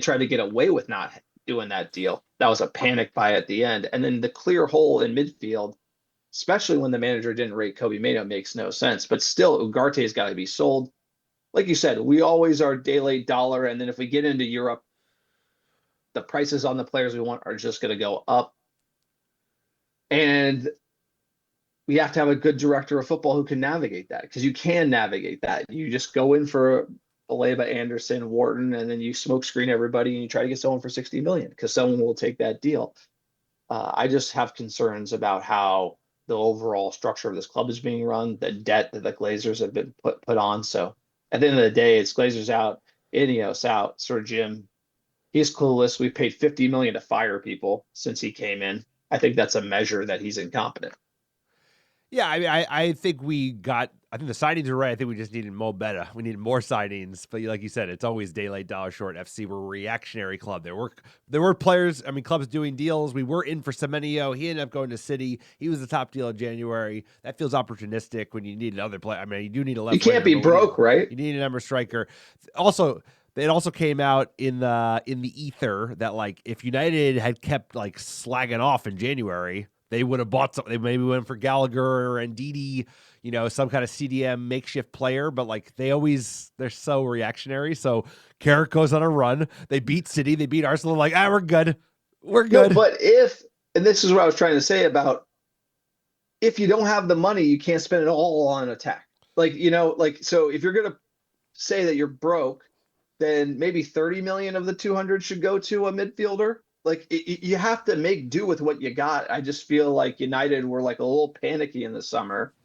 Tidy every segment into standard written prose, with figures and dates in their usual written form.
tried to get away with not doing that deal. That was a panic buy at the end. And then the clear hole in midfield, especially when the manager didn't rate Kobe Mano, makes no sense. But still, Ugarte's got to be sold. Like you said, we always are day late dollar. And then if we get into Europe, the prices on the players we want are just going to go up. And we have to have a good director of football who can navigate that, because you can navigate that. You just go in for Aleba, Anderson, Wharton, and then you smoke screen everybody and you try to get someone for 60 million because someone will take that deal. I just have concerns about how the overall structure of this club is being run, the debt that the Glazers have been put on. So at the end of the day, it's Glazers out, Ineos out, Sir Jim. He's clueless. We paid 50 million to fire people since he came in. I think that's a measure that he's incompetent. Yeah, I mean, I think I think the signings are right. I think we just needed more better. We needed more signings. But like you said, it's always day late, dollar short. FC, we're a reactionary club. There were players, I mean, clubs doing deals. We were in for Semenyo. He ended up going to City. He was the top deal in January. That feels opportunistic when you need another player. I mean, you do need a left You can't winger, be broke, right? You need an number striker. Also, it also came out in the ether that, like, if United had kept like slagging off in January, they would have bought something. They maybe went for Gallagher and Didi, some kind of CDM makeshift player. But like they're so reactionary. So Carrick goes on a run. They beat City. They beat Arsenal. Like, we're good. We're good. No, but and this is what I was trying to say about, if you don't have the money, you can't spend it all on attack. So if you're going to say that you're broke, then maybe 30 million of the 200 should go to a midfielder. Like you have to make do with what you got. I just feel like United were like a little panicky in the summer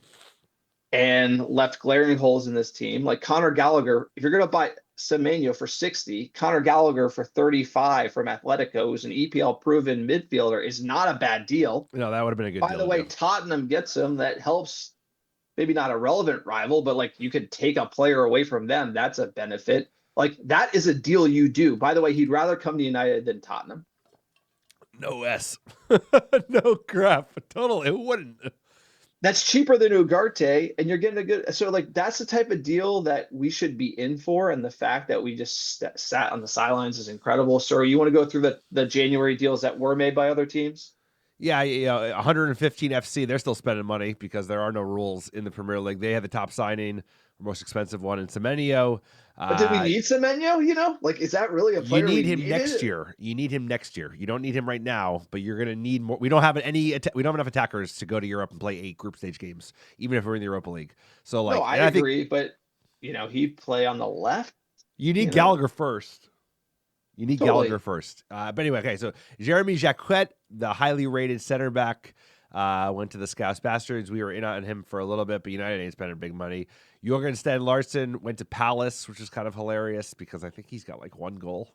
and left glaring holes in this team. Like Conor Gallagher, if you're going to buy Semenyo for 60, Conor Gallagher for 35 from Atletico, who's an EPL proven midfielder, is not a bad deal. No, that would have been a good By deal. the way, Tottenham gets him. That helps, maybe not a relevant rival, but like you could take a player away from them. That's a benefit. Like that is a deal you do. By the way, he'd rather come to United than Tottenham. No S. No crap. Totally. It wouldn't. That's cheaper than Ugarte, and you're getting a good. So like that's the type of deal that we should be in for. And the fact that we just sat on the sidelines is incredible. So you want to go through the January deals that were made by other teams? Yeah, 115 FC. They're still spending money because there are no rules in the Premier League. They had the top signing, most expensive one in Semenyo. But did we need Semenyo? Like, is that really a You player need we him needed? next year. You need him next year. You don't need him right now, but you're going to need more. We don't have enough attackers to go to Europe and play 8 group stage games, even if we're in the Europa League. So like, No, I agree, but he'd play on the left. You need Gallagher first. Totally. Gallagher first. But anyway, okay, so Jeremy Jacquet, the highly rated center back, went to the Scouse Bastards. We were in on him for a little bit, but United ain't spending big money. Jorgen Sten Larsen went to Palace, which is kind of hilarious because I think he's got like 1 goal.